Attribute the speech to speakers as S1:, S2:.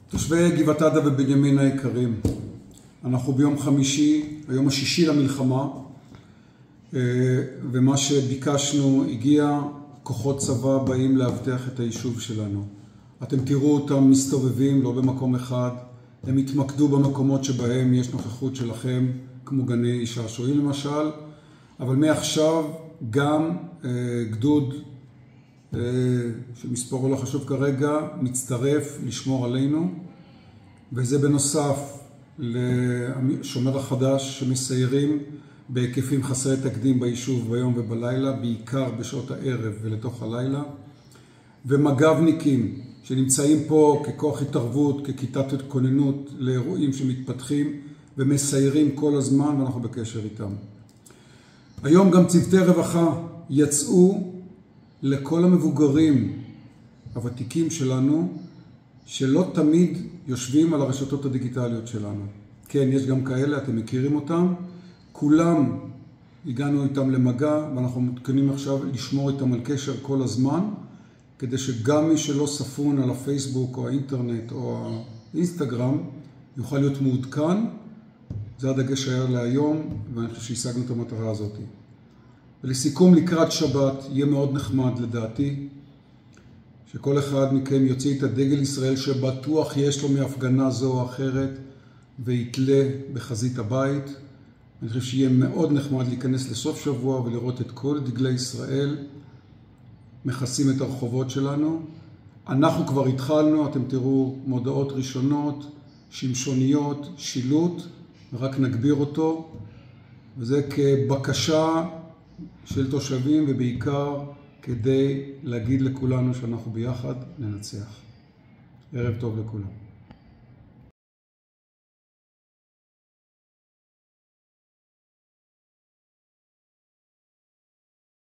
S1: תושבי גבעת עדה ובנימין היקרים, אנחנו ביום חמישי, היום השישי למלחמה, ומה שביקשנו הגיע, כוחות צבא באים לאבטח את היישוב שלנו. אתם תראו אותם מסתובבים, לא במקום אחד, הם התמקדו במקומות שבהם יש נוכחות שלכם, כמו גני שעשועים למשל, אבל מעכשיו גם גדוד, שמספרו לא חשוב כרגע, מצטרף לשמור עלינו, וזה בנוסף לשומר החדש שמסיירים בהיקפים חסרי תקדים ביישוב ביום ובלילה, בעיקר בשעות הערב ולתוך הלילה, ומג"בניקים שנמצאים פה ככוח התערבות, ככיתת התכוננות לאירועים שמתפתחים ומסיירים כל הזמן, ואנחנו בקשר איתם. היום גם צוותי רווחה יצאו לכל המבוגרים הוותיקים שלנו, שלא תמיד יושבים על הרשתות הדיגיטליות שלנו. כן, יש גם כאלה, אתם מכירים אותם. כולם הגענו איתם למגע, ואנחנו מתכוננים עכשיו לשמור איתם על קשר כל הזמן, כדי שגם מי שלא ספון על הפייסבוק או האינטרנט או האינסטגרם, יוכל להיות מעודכן. זה הדגש שהיה להיום, ואני חושב שהשגנו את המטרה הזאת. ולסיכום, לקראת שבת, יהיה מאוד נחמד לדעתי, שכל אחד מכם יוציא את הדגל ישראל שבטוח יש לו מהפגנה זו או אחרת, ויתלה בחזית הבית. אני חושב שיהיה מאוד נחמד להיכנס לסוף שבוע ולראות את כל דגלי ישראל, מכסים את הרחובות שלנו. אנחנו כבר התחלנו, אתם תראו מודעות ראשונות, שמשוניות, שילוט, ורק נגביר אותו. וזה כבקשה של תושבים, ובעיקר כדי להגיד לכולנו שאנחנו ביחד ננצח. ערב טוב לכולם.